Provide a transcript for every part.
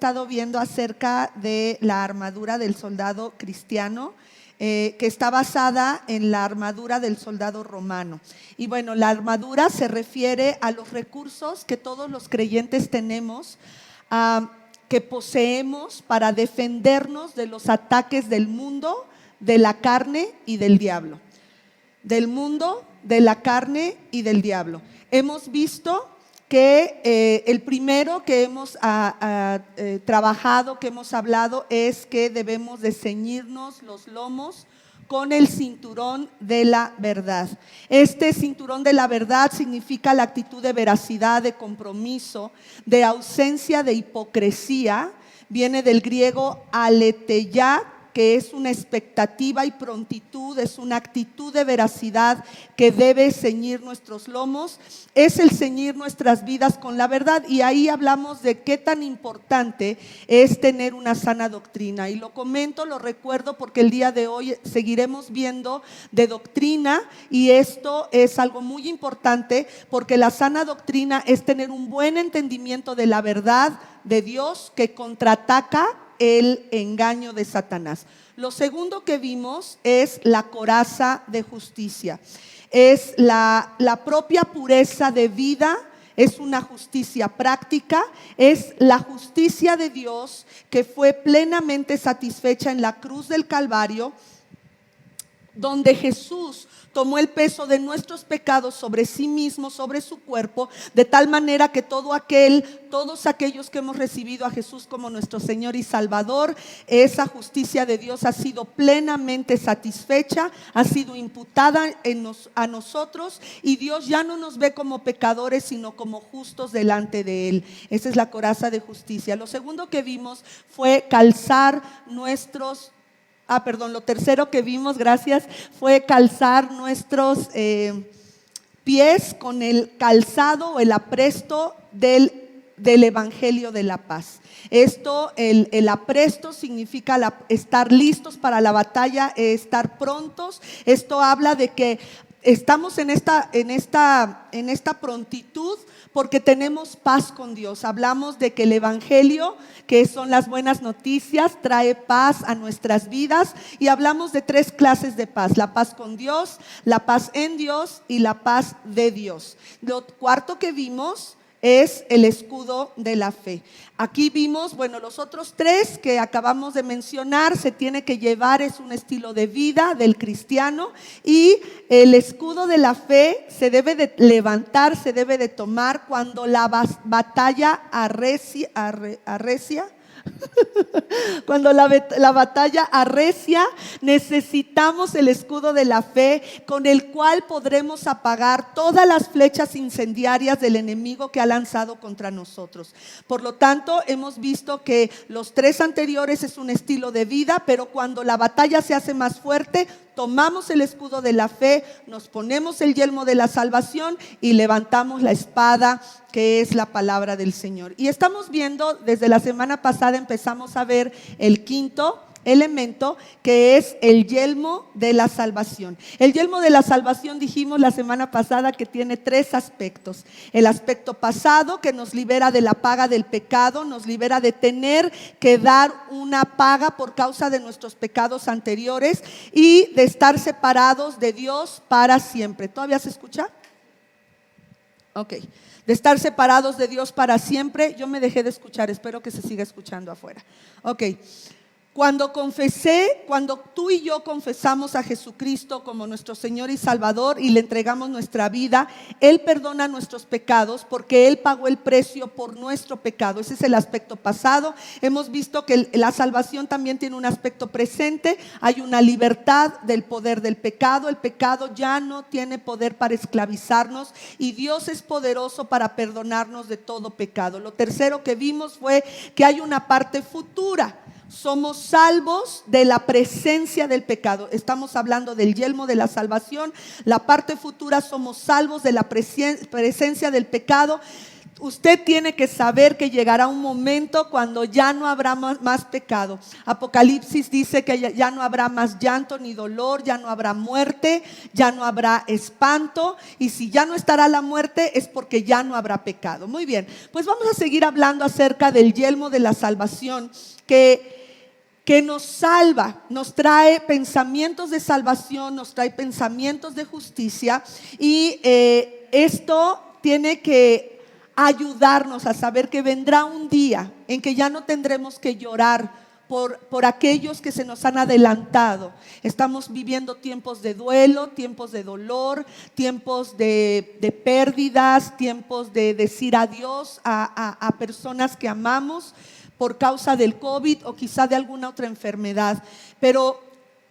estado viendo acerca de la armadura del soldado cristiano, que está basada en la armadura del soldado romano. Y bueno, la armadura se refiere a los recursos que todos los creyentes tenemos, que poseemos para defendernos de los ataques del mundo, de la carne y del diablo. Del mundo, de la carne y del diablo. Hemos visto que el primero que hemos trabajado, que hemos hablado, es que debemos de ceñirnos los lomos con el cinturón de la verdad. Este cinturón de la verdad significa la actitud de veracidad, de compromiso, de ausencia de hipocresía. Viene del griego aletheia, que es una expectativa y prontitud, es una actitud de veracidad que debe ceñir nuestros lomos, es el ceñir nuestras vidas con la verdad. Y ahí hablamos de qué tan importante es tener una sana doctrina. Y lo comento, lo recuerdo, porque el día de hoy seguiremos viendo de doctrina, y esto es algo muy importante, porque la sana doctrina es tener un buen entendimiento de la verdad de Dios que contraataca el engaño de Satanás. Lo segundo que vimos es la coraza de justicia. Es la propia pureza de vida, es una justicia práctica, es la justicia de Dios que fue plenamente satisfecha en la cruz del Calvario, donde Jesús tomó el peso de nuestros pecados sobre sí mismo, sobre su cuerpo, de tal manera que todos aquellos que hemos recibido a Jesús como nuestro Señor y Salvador, esa justicia de Dios ha sido plenamente satisfecha, ha sido imputada a nosotros, y Dios ya no nos ve como pecadores, sino como justos delante de Él. Esa es la coraza de justicia. Lo segundo que vimos fue calzar nuestros lo tercero que vimos, gracias, fue calzar nuestros pies con el calzado o el apresto del Evangelio de la paz. Esto, el apresto significa estar listos para la batalla, estar prontos. Esto habla de que estamos en esta prontitud porque tenemos paz con Dios. Hablamos de que el Evangelio, que son las buenas noticias, trae paz a nuestras vidas, y hablamos de 3 clases de paz: la paz con Dios, la paz en Dios y la paz de Dios. Lo cuarto que vimos es el escudo de la fe. Aquí vimos, los otros 3 que acabamos de mencionar se tiene que llevar, es un estilo de vida del cristiano, y el escudo de la fe se debe de levantar, se debe de tomar cuando la batalla arrecia. Cuando la batalla arrecia, necesitamos el escudo de la fe, con el cual podremos apagar todas las flechas incendiarias del enemigo que ha lanzado contra nosotros. Por lo tanto, hemos visto que los 3 anteriores es un estilo de vida, pero cuando la batalla se hace más fuerte, tomamos el escudo de la fe, nos ponemos el yelmo de la salvación y levantamos la espada, que es la palabra del Señor. Y estamos viendo, desde la semana pasada empezamos a ver el quinto elemento, que es el yelmo de la salvación. El yelmo de la salvación, dijimos la semana pasada, que tiene 3 aspectos. El aspecto pasado, que nos libera de la paga del pecado, nos libera de tener que dar una paga por causa de nuestros pecados anteriores y de estar separados de Dios para siempre. ¿Todavía se escucha? Ok. De estar separados de Dios para siempre. Yo me dejé de escuchar, espero que se siga escuchando afuera. Ok. Cuando tú y yo confesamos a Jesucristo como nuestro Señor y Salvador y le entregamos nuestra vida, Él perdona nuestros pecados porque Él pagó el precio por nuestro pecado. Ese es el aspecto pasado. Hemos visto que la salvación también tiene un aspecto presente. Hay una libertad del poder del pecado. El pecado ya no tiene poder para esclavizarnos, y Dios es poderoso para perdonarnos de todo pecado. Lo tercero que vimos fue que hay una parte futura. Somos salvos de la presencia del pecado. Estamos hablando del yelmo de la salvación. La parte futura, somos salvos de la presencia del pecado. Usted tiene que saber que llegará un momento cuando ya no habrá más pecado. Apocalipsis dice que ya no habrá más llanto ni dolor, ya no habrá muerte, ya no habrá espanto. Y si ya no estará la muerte es porque ya no habrá pecado. Muy bien, pues vamos a seguir hablando acerca del yelmo de la salvación que nos salva, nos trae pensamientos de salvación, nos trae pensamientos de justicia. Y esto tiene que ayudarnos a saber que vendrá un día en que ya no tendremos que llorar por aquellos que se nos han adelantado. Estamos viviendo tiempos de duelo, tiempos de dolor, tiempos de pérdidas, tiempos de decir adiós a personas que amamos por causa del COVID o quizá de alguna otra enfermedad. Pero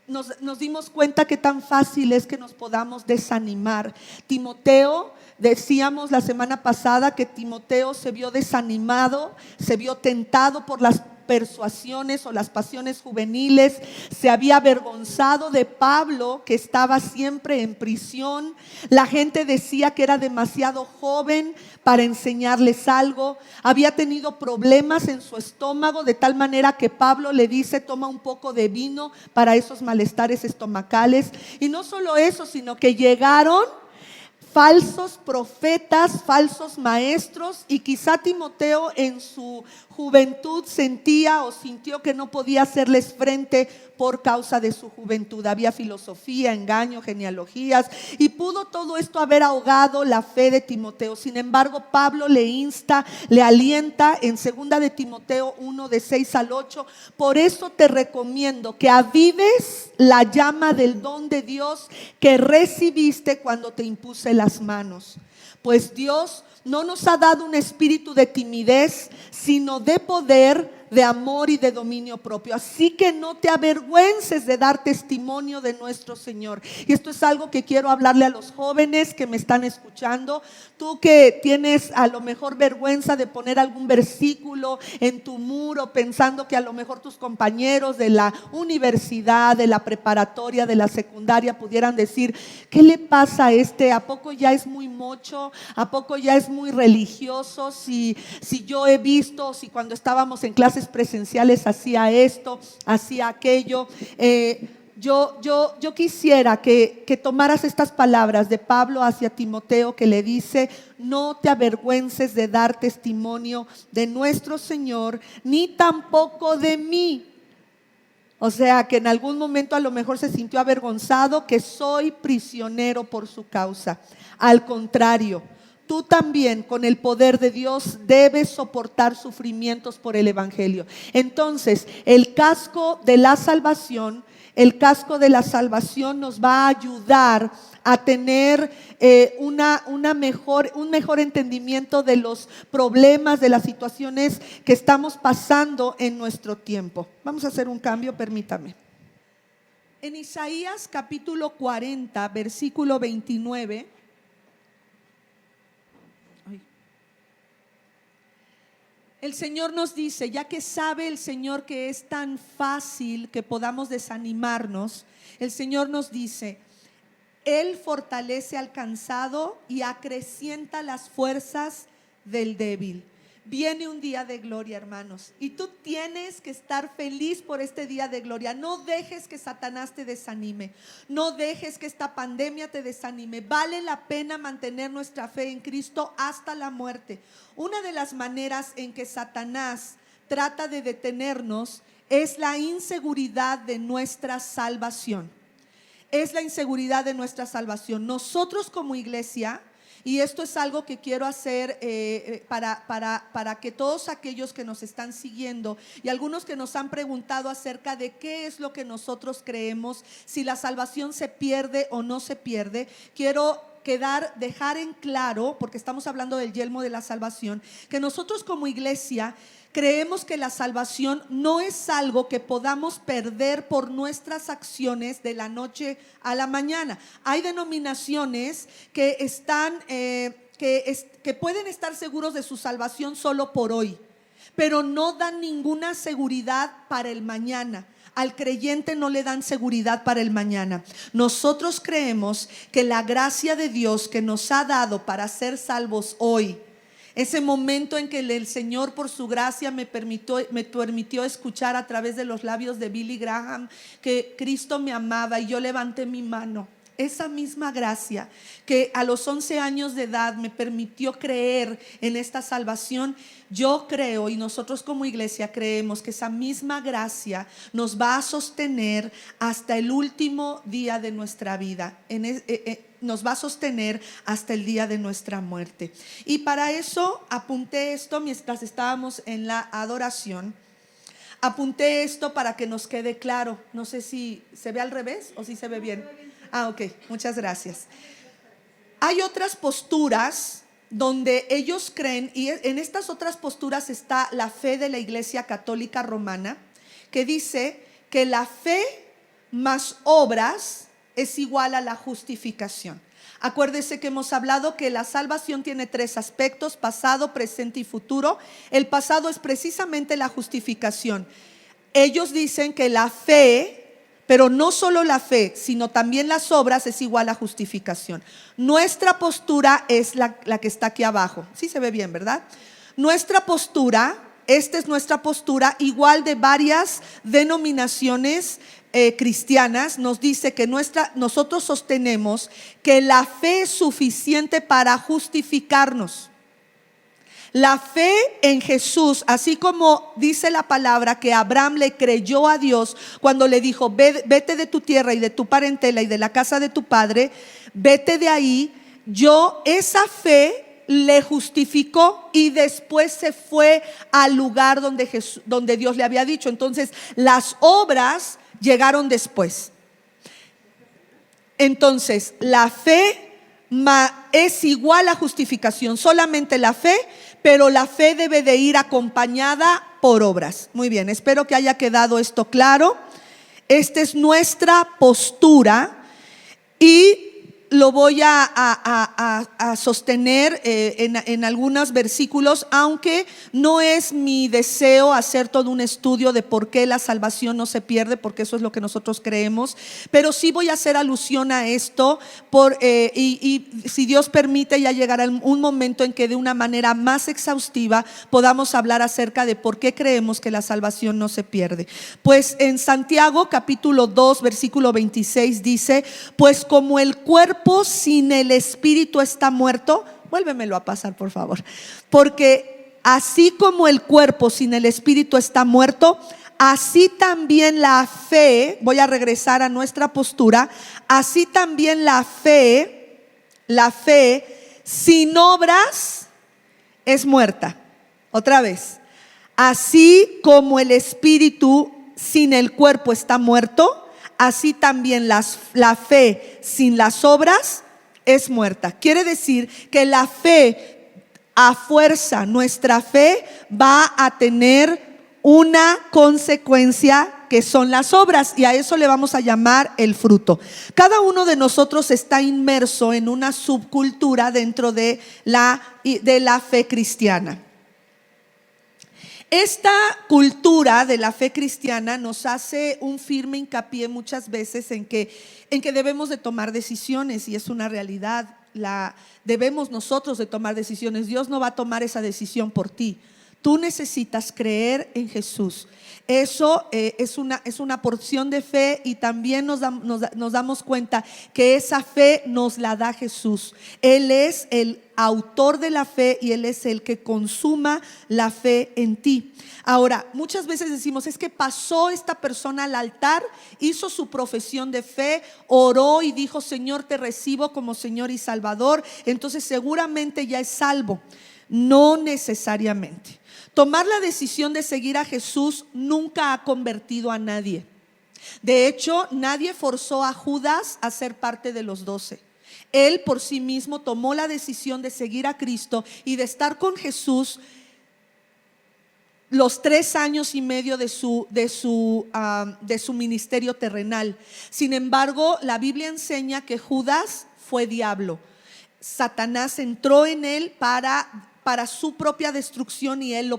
nos dimos cuenta que tan fácil es que nos podamos desanimar. Timoteo, decíamos la semana pasada que Timoteo se vio desanimado, se vio tentado por las persuasiones o las pasiones juveniles, se había avergonzado de Pablo, que estaba siempre en prisión. La gente decía que era demasiado joven para enseñarles algo. Había tenido problemas en su estómago, de tal manera que Pablo le dice: toma un poco de vino para esos malestares estomacales. Y no solo eso, sino que llegaron falsos profetas, falsos maestros, y quizá Timoteo en su juventud sentía o sintió que no podía hacerles frente por causa de su juventud. Había filosofía, engaño, genealogías, y pudo todo esto haber ahogado la fe de Timoteo. Sin embargo, Pablo le insta, le alienta en 2 de Timoteo 1, de 6 al 8. Por eso te recomiendo que avives la llama del don de Dios que recibiste cuando te impuse las manos. Pues Dios no nos ha dado un espíritu de timidez, sino de poder, de amor y de dominio propio. Así que no te avergüences de dar testimonio de nuestro Señor. Y esto es algo que quiero hablarle a los jóvenes que me están escuchando. Tú que tienes a lo mejor vergüenza de poner algún versículo en tu muro, pensando que a lo mejor tus compañeros de la universidad, de la preparatoria, de la secundaria pudieran decir: ¿qué le pasa a este? ¿A poco ya es muy mocho? ¿A poco ya es muy religioso? Si yo he visto, si cuando estábamos en clases presenciales hacía esto, hacía aquello. Yo quisiera que tomaras estas palabras de Pablo hacia Timoteo, que le dice: no te avergüences de dar testimonio de nuestro Señor, ni tampoco de mí. O sea, que en algún momento a lo mejor se sintió avergonzado, que soy prisionero por su causa. Al contrario, tú también, con el poder de Dios, debes soportar sufrimientos por el Evangelio. Entonces, el casco de la salvación nos va a ayudar a tener un mejor entendimiento de los problemas, de las situaciones que estamos pasando en nuestro tiempo. Vamos a hacer un cambio, permítame. En Isaías capítulo 40, versículo 29. El Señor nos dice, ya que sabe el Señor que es tan fácil que podamos desanimarnos, el Señor nos dice: Él fortalece al cansado y acrecienta las fuerzas del débil. Viene un día de gloria, hermanos, y tú tienes que estar feliz por este día de gloria. No dejes que Satanás te desanime, no dejes que esta pandemia te desanime. Vale la pena mantener nuestra fe en Cristo hasta la muerte. Una de las maneras en que Satanás trata de detenernos es la inseguridad de nuestra salvación. Es la inseguridad de nuestra salvación. Nosotros como iglesia, y esto es algo que quiero hacer para que todos aquellos que nos están siguiendo y algunos que nos han preguntado acerca de qué es lo que nosotros creemos, si la salvación se pierde o no se pierde, quiero dejar en claro, porque estamos hablando del yelmo de la salvación, que nosotros como iglesia creemos que la salvación no es algo que podamos perder por nuestras acciones de la noche a la mañana. Hay denominaciones que pueden estar seguros de su salvación solo por hoy, pero no dan ninguna seguridad para el mañana. Al creyente no le dan seguridad para el mañana. Nosotros creemos que la gracia de Dios que nos ha dado para ser salvos hoy Ese momento en que el Señor por su gracia me permitió escuchar a través de los labios de Billy Graham que Cristo me amaba y yo levanté mi mano. Esa misma gracia que a los 11 años de edad me permitió creer en esta salvación, yo creo y nosotros como iglesia creemos que esa misma gracia nos va a sostener hasta el último día de nuestra vida, nos va a sostener hasta el día de nuestra muerte. Y para eso apunté esto mientras estábamos en la adoración. Apunté esto para que nos quede claro. No sé si se ve al revés o si se ve bien. Ok, muchas gracias. Hay otras posturas donde ellos creen, y en estas otras posturas está la fe de la Iglesia Católica Romana, que dice que la fe más obras es igual a la justificación. Acuérdese que hemos hablado que la salvación tiene 3 aspectos: pasado, presente y futuro. El pasado es precisamente la justificación. Ellos dicen que la fe, pero no solo la fe, sino también las obras es igual a justificación. Nuestra postura es la que está aquí abajo. Sí se ve bien, ¿verdad? Nuestra postura, esta es nuestra postura, igual de varias denominaciones cristianas, nos dice que nosotros sostenemos que la fe es suficiente para justificarnos. La fe en Jesús, así como dice la palabra que Abraham le creyó a Dios cuando le dijo: vete de tu tierra y de tu parentela y de la casa de tu padre, vete de ahí. Esa fe le justificó y después se fue al lugar donde Dios le había dicho. Entonces las obras llegaron después. Entonces la fe es igual a justificación, solamente la fe, pero la fe debe de ir acompañada por obras. Muy bien, espero que haya quedado esto claro. Esta es nuestra postura y lo voy a sostener en algunos versículos, aunque no es mi deseo hacer todo un estudio de por qué la salvación no se pierde, porque eso es lo que nosotros creemos, pero sí voy a hacer alusión a esto y si Dios permite, ya llegará un momento en que de una manera más exhaustiva podamos hablar acerca de por qué creemos que la salvación no se pierde. Pues en Santiago capítulo 2 versículo 26 dice: pues como el cuerpo sin el espíritu está muerto. Vuélvemelo a pasar, por favor. Porque así como el cuerpo sin el espíritu está muerto, así también la fe, voy a regresar a nuestra postura, así también la fe sin obras es muerta. Otra vez, así como el espíritu sin el cuerpo está muerto, así también la fe sin las obras es muerta. Quiere decir que la fe, a fuerza, nuestra fe va a tener una consecuencia que son las obras, y a eso le vamos a llamar el fruto. Cada uno de nosotros está inmerso en una subcultura dentro de la fe cristiana. Esta cultura de la fe cristiana nos hace un firme hincapié muchas veces en que debemos de tomar decisiones, y es una realidad. Debemos nosotros de tomar decisiones. Dios no va a tomar esa decisión por ti. Tú necesitas creer en Jesús. Eso es una porción de fe, y también nos damos cuenta que esa fe nos la da Jesús. Él es el autor de la fe y Él es el que consuma la fe en ti. Ahora, muchas veces decimos: es que pasó esta persona al altar, hizo su profesión de fe, oró y dijo: Señor, te recibo como Señor y Salvador, entonces seguramente ya es salvo. No necesariamente. Tomar la decisión de seguir a Jesús nunca ha convertido a nadie. De hecho, nadie forzó a Judas a ser parte de los 12. Él por sí mismo tomó la decisión de seguir a Cristo y de estar con Jesús los 3 años y medio de su ministerio terrenal. Sin embargo, la Biblia enseña que Judas fue diablo. Satanás entró en él para para su propia destrucción y Él lo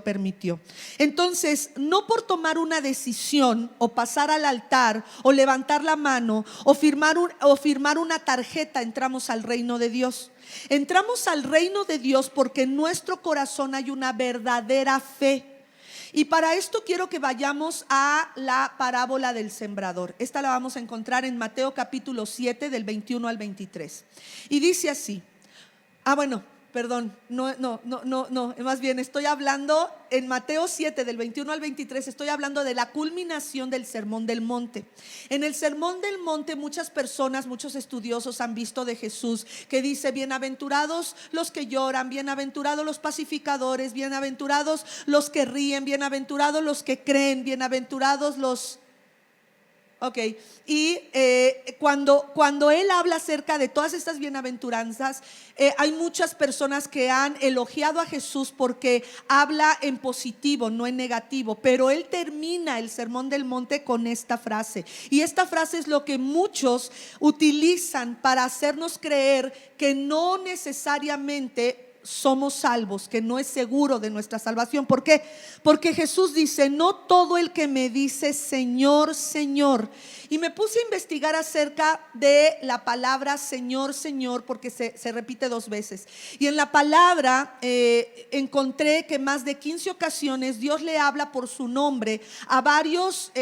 permitió. Entonces, no por tomar una decisión o pasar al altar o levantar la mano o firmar una tarjeta entramos al reino de Dios. Entramos al reino de Dios porque en nuestro corazón hay una verdadera fe. Y para esto quiero que vayamos a la parábola del sembrador. Esta la vamos a encontrar en Mateo capítulo 7 del 21 al 23. Y dice así. Más bien estoy hablando en Mateo 7 del 21 al 23, estoy hablando de la culminación del Sermón del Monte. En el Sermón del Monte muchas personas, muchos estudiosos han visto de Jesús que dice: bienaventurados los que lloran, bienaventurados los pacificadores, bienaventurados los que ríen, bienaventurados los que creen, bienaventurados los... Ok, y cuando Él habla acerca de todas estas bienaventuranzas, hay muchas personas que han elogiado a Jesús porque habla en positivo, no en negativo. Pero Él termina el Sermón del Monte con esta frase. Y esta frase es lo que muchos utilizan para hacernos creer que no necesariamente somos salvos, que no es seguro de nuestra salvación. ¿Por qué? Porque Jesús dice: no todo el que me dice Señor, Señor. Y me puse a investigar acerca de la palabra Señor, Señor, porque se repite 2 veces. Y en la palabra encontré que más de 15 ocasiones Dios le habla por su nombre a varios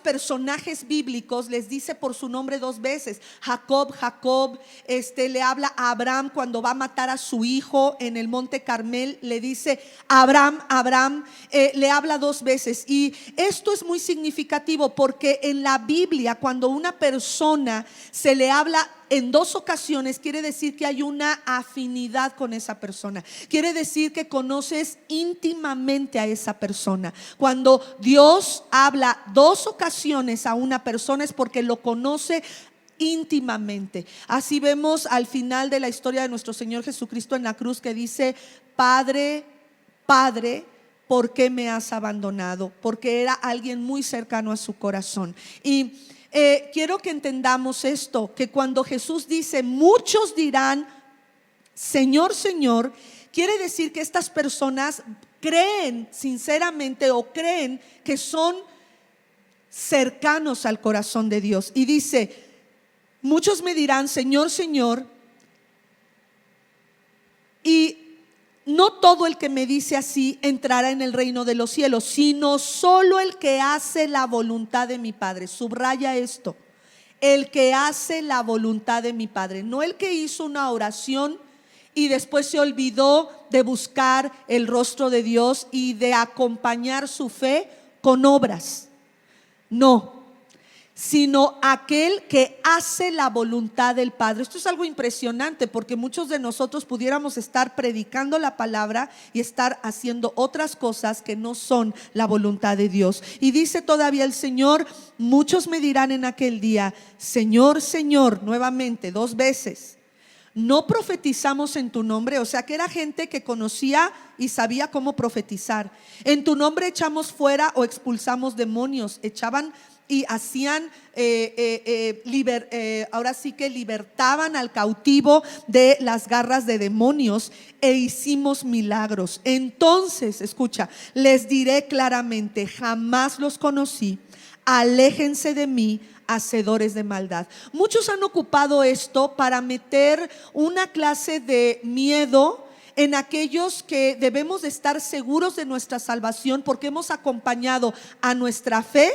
personajes bíblicos, les dice por su nombre 2 veces. Jacob, le habla a Abraham cuando va a matar a su hijo en el monte Carmel, le dice Abraham, le habla 2 veces. Y esto es muy significativo porque en la Biblia, cuando una persona se le habla en 2 ocasiones, quiere decir que hay una afinidad con esa persona. Quiere decir que conoces íntimamente a esa persona. Cuando Dios habla 2 ocasiones a una persona es porque lo conoce íntimamente. Así vemos al final de la historia de nuestro Señor Jesucristo en la cruz, que dice: Padre, Padre, ¿por qué me has abandonado? Porque era alguien muy cercano a su corazón. Y quiero que entendamos esto, que cuando Jesús dice: muchos dirán Señor, Señor, quiere decir que estas personas creen sinceramente o creen que son cercanos al corazón de Dios. Y dice: muchos me dirán Señor, Señor, y no todo el que me dice así entrará en el reino de los cielos, sino solo el que hace la voluntad de mi Padre. Subraya esto: el que hace la voluntad de mi Padre, no el que hizo una oración y después se olvidó de buscar el rostro de Dios y de acompañar su fe con obras. No, sino aquel que hace la voluntad del Padre. Esto es algo impresionante, porque muchos de nosotros pudiéramos estar predicando la palabra y estar haciendo otras cosas que no son la voluntad de Dios. Y dice todavía el Señor: muchos me dirán en aquel día Señor, Señor, nuevamente 2 veces, ¿no profetizamos en tu nombre? O sea, que era gente que conocía y sabía cómo profetizar. En tu nombre echamos fuera o expulsamos demonios. Echaban y hacían ahora sí que libertaban al cautivo de las garras de demonios, e hicimos milagros. Entonces, escucha, les diré claramente: jamás los conocí, aléjense de mí, hacedores de maldad. Muchos han ocupado esto para meter una clase de miedo en aquellos que debemos de estar seguros de nuestra salvación, porque hemos acompañado a nuestra fe,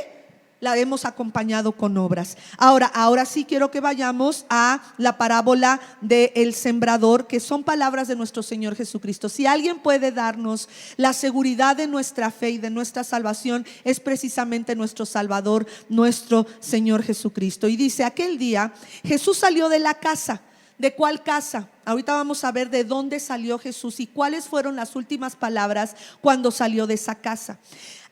la hemos acompañado con obras. Ahora sí quiero que vayamos a la parábola del sembrador, que son palabras de nuestro Señor Jesucristo. Si alguien puede darnos la seguridad de nuestra fe y de nuestra salvación, es precisamente nuestro Salvador, nuestro Señor Jesucristo. Y dice: aquel día Jesús salió de la casa. ¿De cuál casa? Ahorita vamos a ver de dónde salió Jesús y cuáles fueron las últimas palabras cuando salió de esa casa.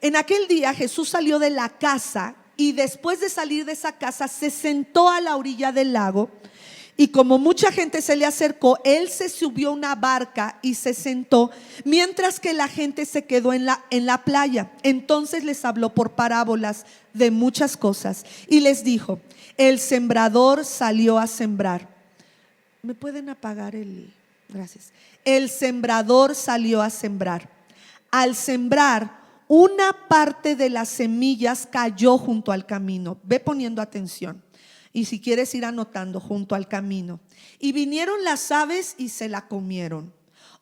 En aquel día Jesús salió de la casa, y después de salir de esa casa se sentó a la orilla del lago. Y como mucha gente se le acercó, él se subió a una barca y se sentó, mientras que la gente se quedó en la playa. Entonces les habló por parábolas de muchas cosas y les dijo: el sembrador salió a sembrar. ¿Me pueden apagar el Gracias. El sembrador salió a sembrar. Al sembrar, una parte de las semillas cayó junto al camino. Ve poniendo atención. Y si quieres ir anotando, junto al camino. Y vinieron las aves y se la comieron.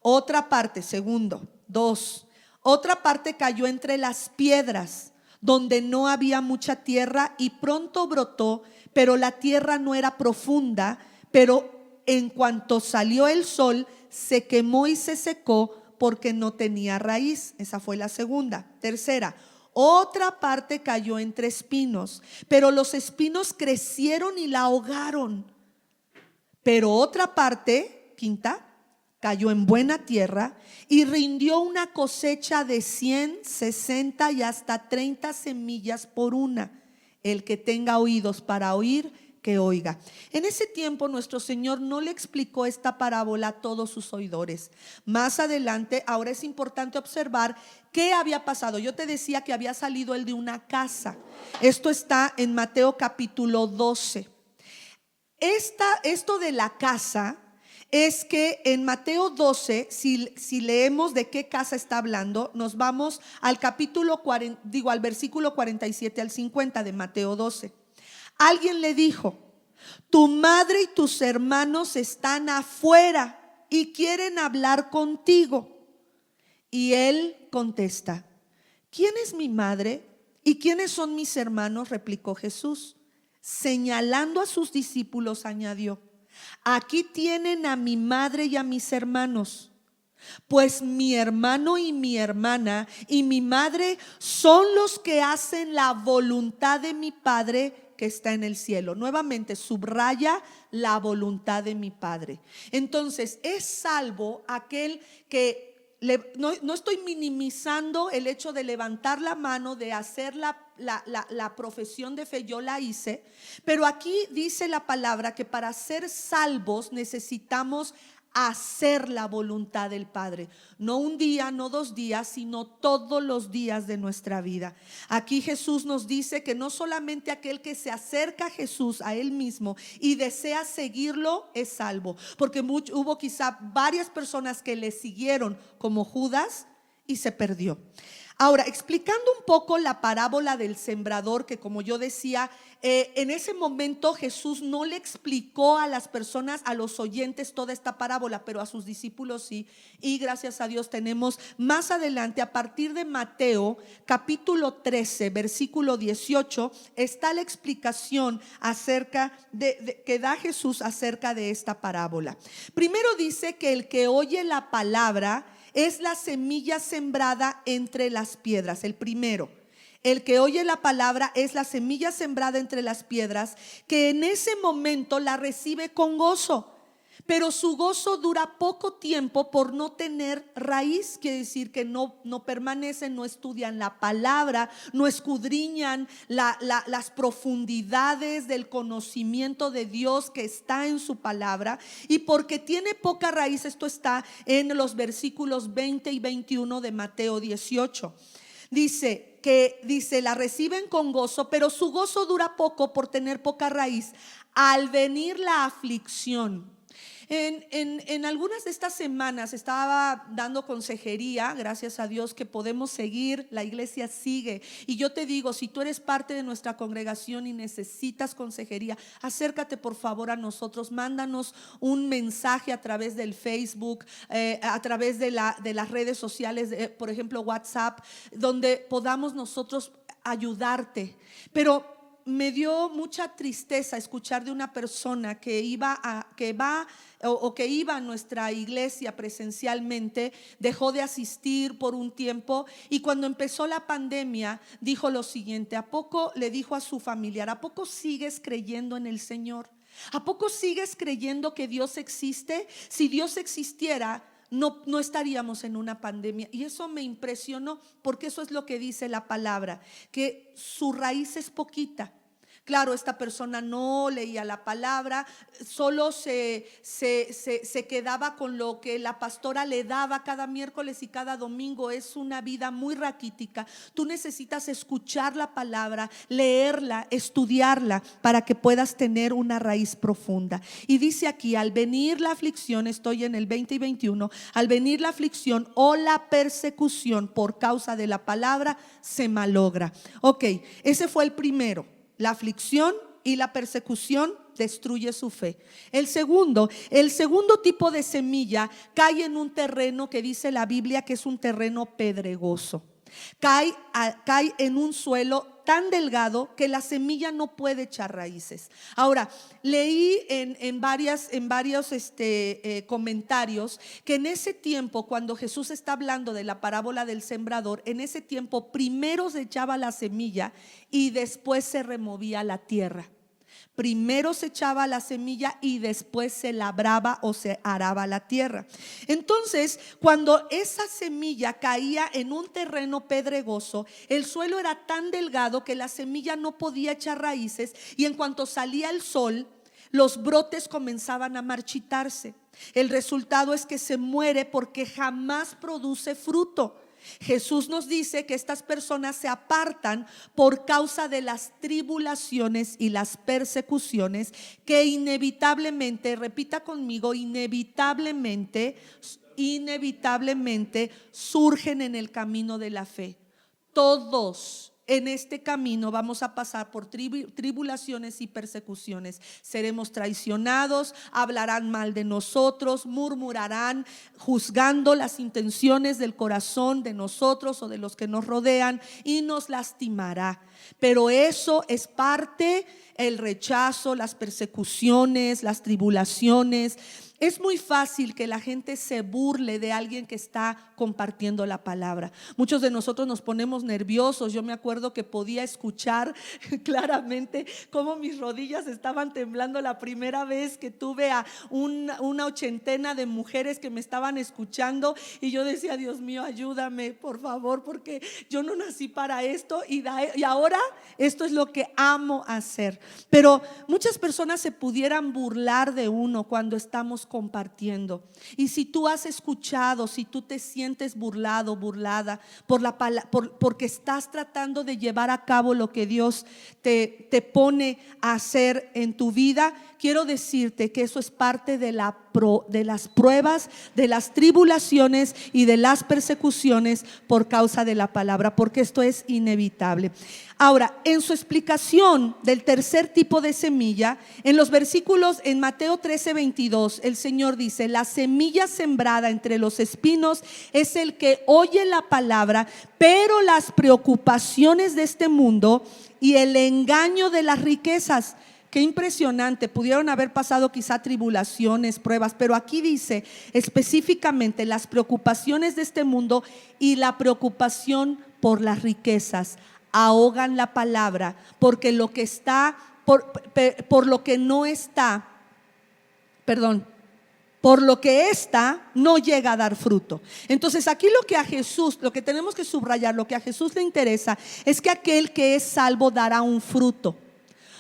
Otra parte, segundo, 2. Otra parte cayó entre las piedras, donde no había mucha tierra, y pronto brotó, pero la tierra no era profunda. Pero en cuanto salió el sol, se quemó y se secó, porque no tenía raíz. Esa fue la segunda. Tercera, otra parte cayó entre espinos, pero los espinos crecieron y la ahogaron. Pero otra parte, quinta, cayó en buena tierra y rindió una cosecha de 100, 60 y hasta 30 semillas por una. El que tenga oídos para oír, que oiga. En ese tiempo nuestro Señor no le explicó esta parábola a todos sus oidores. Más adelante, ahora es importante observar qué había pasado. Yo te decía que había salido él de una casa. Esto está en Mateo capítulo 12. Esto de la casa es que en Mateo 12, si leemos de qué casa está hablando, nos vamos al capítulo 40, al versículo 47 al 50 de Mateo 12. Alguien le dijo: tu madre y tus hermanos están afuera y quieren hablar contigo. Y él contesta: ¿quién es mi madre y quiénes son mis hermanos? Replicó Jesús. Señalando a sus discípulos, añadió: aquí tienen a mi madre y a mis hermanos. Pues mi hermano y mi hermana y mi madre son los que hacen la voluntad de mi Padre que está en el cielo. Nuevamente subraya la voluntad de mi Padre. Entonces es salvo aquel que no estoy minimizando el hecho de levantar la mano, de hacer la profesión de fe. Yo la hice, pero aquí dice la palabra que para ser salvos necesitamos hacer la voluntad del Padre. No un día, no 2 días, sino todos los días de nuestra vida. Aquí Jesús nos dice que no solamente aquel que se acerca a Jesús, a Él mismo, y desea seguirlo, es salvo. Porque hubo quizá varias personas que le siguieron, como Judas, y se perdió. Ahora, explicando un poco la parábola del sembrador, que como yo decía, en ese momento Jesús no le explicó a las personas, a los oyentes, toda esta parábola, pero a sus discípulos sí. Y gracias a Dios tenemos más adelante, a partir de Mateo capítulo 13, versículo 18, está la explicación acerca que da Jesús acerca de esta parábola. Primero dice que el que oye la palabra es la semilla sembrada entre las piedras. El primero, el que oye la palabra es la semilla sembrada entre las piedras, que en ese momento la recibe con gozo, pero su gozo dura poco tiempo por no tener raíz. Quiere decir que no permanecen, no estudian la palabra, no escudriñan las profundidades del conocimiento de Dios que está en su palabra. Y porque tiene poca raíz, esto está en los versículos 20 y 21 de Mateo 18. Dice, la reciben con gozo, pero su gozo dura poco por tener poca raíz. Al venir la aflicción. En algunas de estas semanas estaba dando consejería, gracias a Dios que podemos seguir, la iglesia sigue. Y yo te digo, si tú eres parte de nuestra congregación y necesitas consejería, acércate por favor a nosotros, mándanos un mensaje a través del Facebook, a través de las redes sociales, por ejemplo WhatsApp, donde podamos nosotros ayudarte. Pero me dio mucha tristeza escuchar de una persona que iba a nuestra iglesia presencialmente, dejó de asistir por un tiempo, y cuando empezó la pandemia dijo lo siguiente: le dijo a su familiar: ¿a poco sigues creyendo en el Señor? ¿A poco sigues creyendo que Dios existe? Si Dios existiera, no estaríamos en una pandemia. Y eso me impresionó, porque eso es lo que dice la palabra, que su raíz es poquita. Claro, esta persona no leía la palabra, solo se quedaba con lo que la pastora le daba cada miércoles y cada domingo. Es una vida muy raquítica. Tú necesitas escuchar la palabra, leerla, estudiarla para que puedas tener una raíz profunda. Y dice aquí, al venir la aflicción, estoy en el 20 y 21, al venir la aflicción o la persecución por causa de la palabra, se malogra. Ok, ese fue el primero. La aflicción y la persecución destruye su fe. El segundo tipo de semilla cae en un terreno que dice la Biblia que es un terreno pedregoso. Cae en un suelo tan delgado que la semilla no puede echar raíces. Ahora, leí en varios comentarios que en ese tiempo, cuando Jesús está hablando de la parábola del sembrador, en ese tiempo primero se echaba la semilla y después se removía la tierra. Primero se echaba la semilla y después se labraba o se araba la tierra. Entonces, cuando esa semilla caía en un terreno pedregoso, el suelo era tan delgado que la semilla no podía echar raíces, y en cuanto salía el sol, los brotes comenzaban a marchitarse. El resultado es que se muere porque jamás produce fruto. Jesús nos dice que estas personas se apartan por causa de las tribulaciones y las persecuciones que inevitablemente, repita conmigo, inevitablemente surgen en el camino de la fe. Todos en este camino vamos a pasar por tribulaciones y persecuciones. Seremos traicionados, hablarán mal de nosotros, murmurarán, juzgando las intenciones del corazón de nosotros o de los que nos rodean, y nos lastimará. Pero eso es parte, el rechazo, las persecuciones, las tribulaciones. Es muy fácil que la gente se burle de alguien que está compartiendo la palabra. Muchos de nosotros nos ponemos nerviosos. Yo me acuerdo que podía escuchar claramente cómo mis rodillas estaban temblando la primera vez que tuve a una ochentena de mujeres que me estaban escuchando, y yo decía: Dios mío, ayúdame, por favor, porque yo no nací para esto, y ahora esto es lo que amo hacer. Pero muchas personas se pudieran burlar de uno cuando estamos compartiendo. Y si tú has escuchado, si tú te sientes burlado, burlada porque estás tratando de llevar a cabo lo que Dios te pone a hacer en tu vida, quiero decirte que eso es parte de las pruebas, de las tribulaciones y de las persecuciones por causa de la palabra, porque esto es inevitable. Ahora, en su explicación del tercer tipo de semilla, en los versículos en Mateo 13:22, el Señor dice: la semilla sembrada entre los espinos es el que oye la palabra, pero las preocupaciones de este mundo y el engaño de las riquezas. Qué impresionante, pudieron haber pasado quizá tribulaciones, pruebas, pero aquí dice específicamente las preocupaciones de este mundo y la preocupación por las riquezas ahogan la palabra, porque lo que está, por lo que no está, por lo que está no llega a dar fruto. Entonces aquí lo que tenemos que subrayar, lo que a Jesús le interesa es que aquel que es salvo dará un fruto.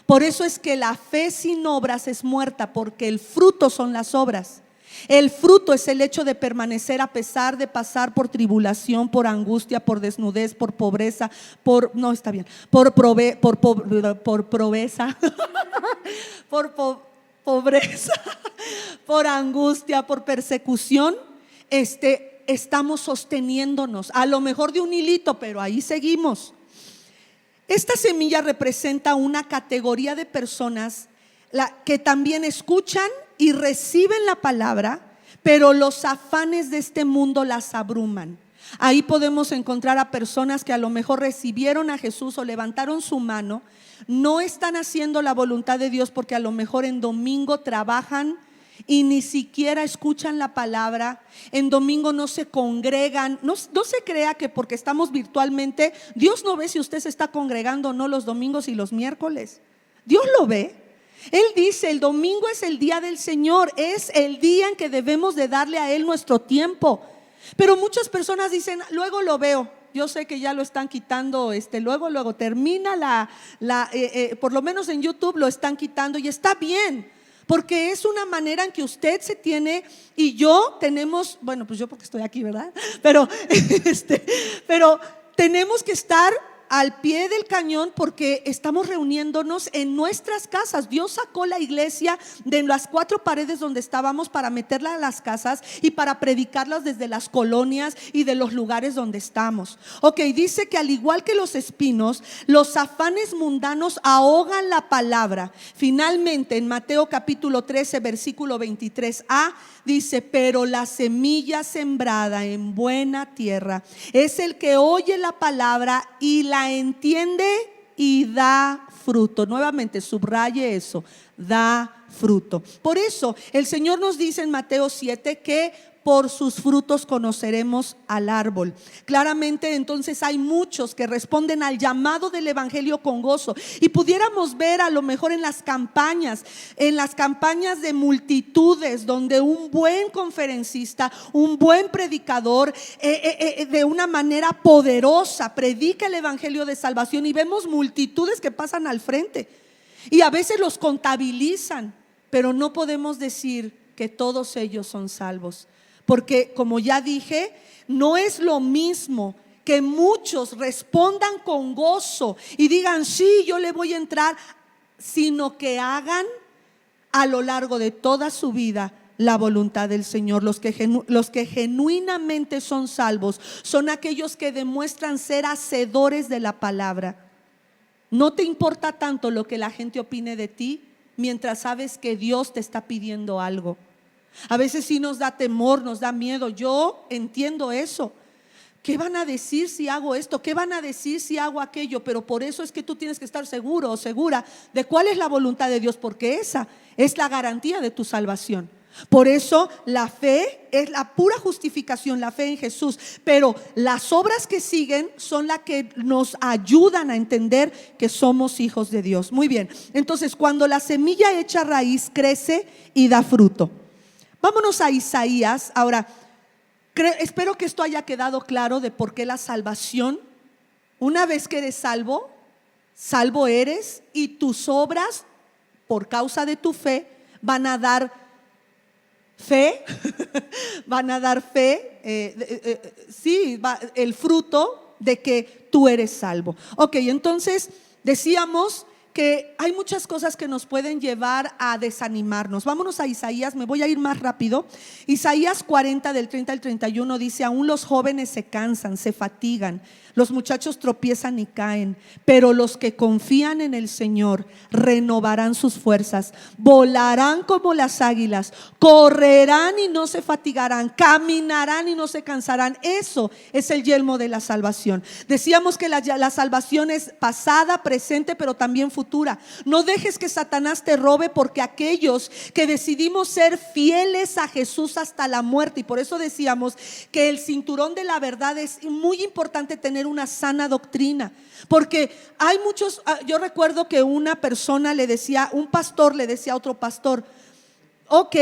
Por eso es que la fe sin obras es muerta, porque el fruto son las obras. El fruto es el hecho de permanecer a pesar de pasar por tribulación, por angustia, por desnudez, por pobreza, por pobreza, por angustia, por persecución. Estamos sosteniéndonos, a lo mejor de un hilito, pero ahí seguimos. Esta semilla representa una categoría de personas que también escuchan y reciben la palabra, pero los afanes de este mundo las abruman. Ahí podemos encontrar a personas que a lo mejor recibieron a Jesús o levantaron su mano, no están haciendo la voluntad de Dios porque a lo mejor en domingo trabajan y ni siquiera escuchan la palabra. En domingo no se congregan. No se crea que porque estamos virtualmente, Dios no ve si usted se está congregando o no los domingos y los miércoles. Dios lo ve. Él dice: el domingo es el día del Señor, es el día en que debemos de darle a Él nuestro tiempo. Pero muchas personas dicen: luego lo veo. yo sé que ya lo están quitando, luego termina por lo menos en YouTube lo están quitando y está bien, porque es una manera en que usted se tiene y yo tenemos, bueno, pues yo porque estoy aquí, ¿verdad? Pero, pero tenemos que estar al pie del cañón porque estamos reuniéndonos en nuestras casas. Dios sacó la iglesia de las 4 paredes donde estábamos para meterla a las casas y para predicarlas desde las colonias y de los lugares donde estamos. Ok, dice que al igual que los espinos, los afanes mundanos ahogan la palabra. Finalmente, en Mateo capítulo 13, versículo 23a, dice: pero la semilla sembrada en buena tierra es el que oye la palabra y la entiende y da fruto. Nuevamente, subraye eso: da fruto. Por eso el Señor nos dice en Mateo 7 que por sus frutos conoceremos al árbol. Claramente, entonces, hay muchos que responden al llamado del evangelio con gozo. Y pudiéramos ver a lo mejor en las campañas de multitudes, donde un buen conferencista, un buen predicador, de una manera poderosa predica el evangelio de salvación, y vemos multitudes que pasan al frente y a veces los contabilizan, pero no podemos decir que todos ellos son salvos. Porque, como ya dije, no es lo mismo que muchos respondan con gozo y digan: sí, yo le voy a entrar, sino que hagan a lo largo de toda su vida la voluntad del Señor. Los que genuinamente son salvos son aquellos que demuestran ser hacedores de la palabra. No te importa tanto lo que la gente opine de ti, mientras sabes que Dios te está pidiendo algo. A veces sí nos da temor, nos da miedo. Yo entiendo eso. ¿Qué van a decir si hago esto? ¿Qué van a decir si hago aquello? Pero por eso es que tú tienes que estar seguro o segura de cuál es la voluntad de Dios, porque esa es la garantía de tu salvación. Por eso la fe es la pura justificación, la fe en Jesús. Pero las obras que siguen son las que nos ayudan a entender que somos hijos de Dios. Muy bien, entonces cuando la semilla echa raíz, crece y da fruto. Vámonos a Isaías. Ahora, espero que esto haya quedado claro de por qué la salvación. Una vez que eres salvo, salvo eres, y tus obras, por causa de tu fe, van a dar fe, el fruto de que tú eres salvo. Ok, entonces decíamos que hay muchas cosas que nos pueden llevar a desanimarnos. Vámonos a Isaías, me voy a ir más rápido. Isaías 40 del 30 al 31 dice: aún los jóvenes se cansan, se fatigan, los muchachos tropiezan y caen, pero los que confían en el Señor renovarán sus fuerzas, volarán como las águilas, correrán y no se fatigarán, caminarán y no se cansarán. Eso es el yelmo de la salvación. Decíamos que la salvación es pasada, presente, pero también futura. No dejes que Satanás te robe, porque aquellos que decidimos ser fieles a Jesús hasta la muerte, y por eso decíamos que el cinturón de la verdad es muy importante, tener una sana doctrina, porque hay muchos. Yo recuerdo que una persona un pastor le decía a otro pastor: ok,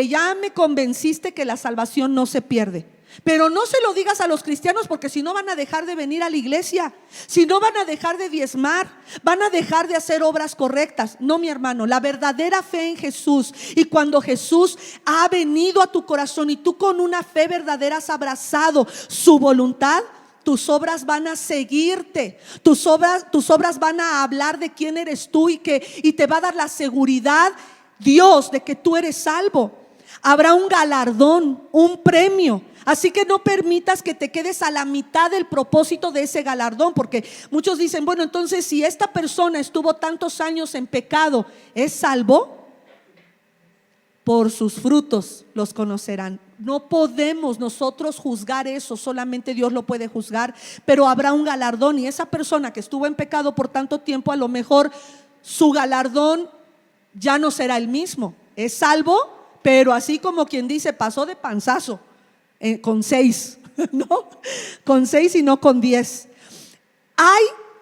ya me convenciste que la salvación no se pierde, pero no se lo digas a los cristianos, porque si no van a dejar de venir a la iglesia, si no van a dejar de diezmar, van a dejar de hacer obras correctas. No, mi hermano, la verdadera fe en Jesús, y cuando Jesús ha venido a tu corazón y tú con una fe verdadera has abrazado su voluntad, tus obras van a seguirte, tus obras van a hablar de quién eres tú, y te va a dar la seguridad Dios de que tú eres salvo. Habrá un galardón, un premio. Así que no permitas que te quedes a la mitad del propósito de ese galardón, porque muchos dicen: bueno, entonces si esta persona estuvo tantos años en pecado, ¿es salvo? Por sus frutos los conocerán. No podemos nosotros juzgar eso, solamente Dios lo puede juzgar, pero habrá un galardón, y esa persona que estuvo en pecado por tanto tiempo, a lo mejor su galardón ya no será el mismo. Es salvo, pero así como quien dice, pasó de panzazo, con 6, ¿no? Con 6 y no con 10.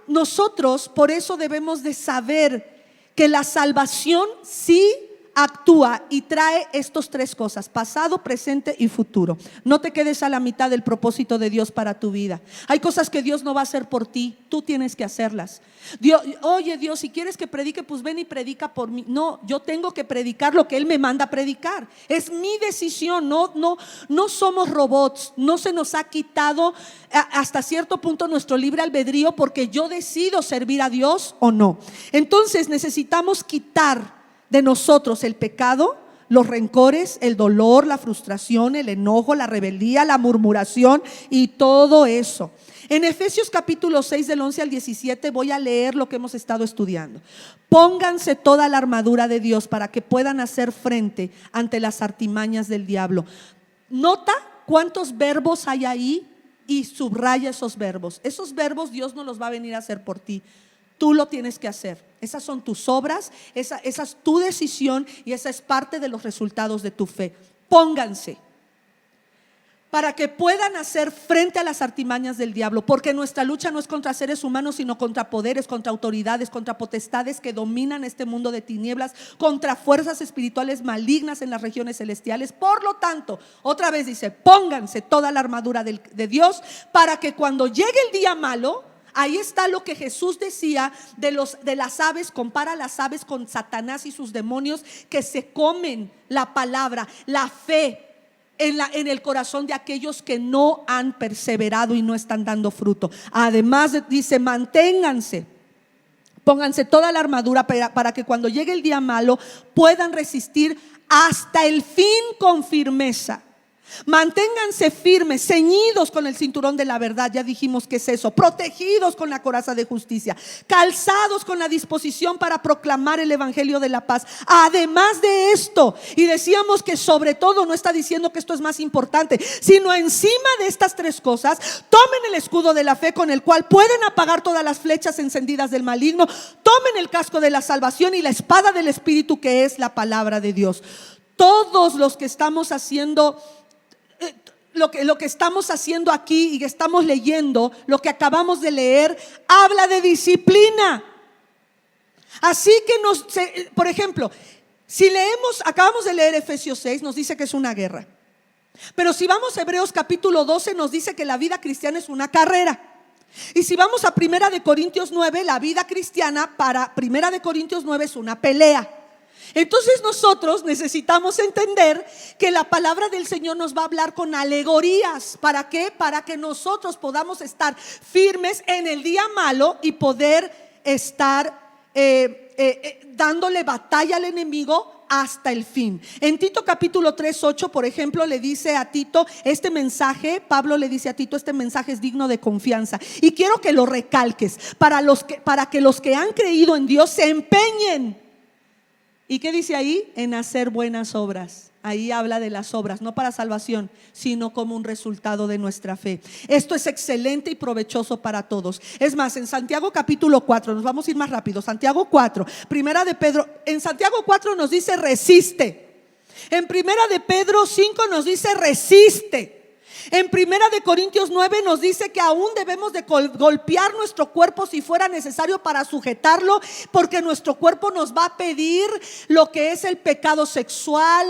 Nosotros por eso debemos de saber que la salvación sí actúa y trae estas tres cosas: pasado, presente y futuro. No te quedes a la mitad del propósito de Dios para tu vida. Hay cosas que Dios no va a hacer por ti, tú tienes que hacerlas. Oye Dios, si quieres que predique, pues ven y predica por mí. No, yo tengo que predicar lo que Él me manda a predicar. Es mi decisión. No somos robots. No se nos ha quitado hasta cierto punto nuestro libre albedrío, porque yo decido servir a Dios o no. Entonces necesitamos quitar de nosotros el pecado, los rencores, el dolor, la frustración, el enojo, la rebeldía, la murmuración y todo eso. En Efesios capítulo 6 del 11 al 17 voy a leer lo que hemos estado estudiando. Pónganse toda la armadura de Dios para que puedan hacer frente ante las artimañas del diablo. Nota cuántos verbos hay ahí y subraya esos verbos. Esos verbos Dios no los va a venir a hacer por ti. Tú lo tienes que hacer. Esas son tus obras, esa es tu decisión y esa es parte de los resultados de tu fe. Pónganse para que puedan hacer frente a las artimañas del diablo, porque nuestra lucha no es contra seres humanos, sino contra poderes, contra autoridades, contra potestades que dominan este mundo de tinieblas, contra fuerzas espirituales malignas en las regiones celestiales. Por lo tanto, otra vez dice: pónganse toda la armadura de Dios para que cuando llegue el día malo, ahí está lo que Jesús decía de las aves. Compara las aves con Satanás y sus demonios, que se comen la palabra, la fe en el corazón de aquellos que no han perseverado y no están dando fruto. Además dice: manténganse, pónganse toda la armadura para que cuando llegue el día malo puedan resistir hasta el fin con firmeza. Manténganse firmes, ceñidos con el cinturón de la verdad. Ya dijimos que es eso. Protegidos con la coraza de justicia, calzados con la disposición para proclamar el evangelio de la paz. Además de esto, y decíamos que sobre todo, no está diciendo que esto es más importante, sino encima de estas tres cosas, tomen el escudo de la fe, con el cual pueden apagar todas las flechas encendidas del maligno. Tomen el casco de la salvación y la espada del Espíritu, que es la palabra de Dios. Todos los que estamos haciendo lo que estamos haciendo aquí y que estamos leyendo, lo que acabamos de leer, habla de disciplina. Así que por ejemplo, si acabamos de leer Efesios 6, nos dice que es una guerra. Pero si vamos a Hebreos capítulo 12, nos dice que la vida cristiana es una carrera. Y si vamos a Primera de Corintios 9, la vida cristiana para Primera de Corintios 9 es una pelea. Entonces nosotros necesitamos entender que la palabra del Señor nos va a hablar con alegorías. ¿Para qué? Para que nosotros podamos estar firmes en el día malo y poder estar dándole batalla al enemigo hasta el fin. En Tito capítulo 3:8, por ejemplo, le dice a Tito este mensaje. Pablo le dice a Tito: este mensaje es digno de confianza. Y quiero que lo recalques para que los que han creído en Dios se empeñen. ¿Y qué dice ahí? En hacer buenas obras. Ahí habla de las obras, no para salvación, sino como un resultado de nuestra fe. Esto es excelente y provechoso para todos. Es más, en Santiago capítulo 4, nos vamos a ir más rápido. Santiago 4, Primera de Pedro. En Santiago 4 nos dice: resiste. En Primera de Pedro 5 nos dice: resiste. En Primera de Corintios 9 nos dice que aún debemos de golpear nuestro cuerpo si fuera necesario para sujetarlo, porque nuestro cuerpo nos va a pedir lo que es el pecado sexual,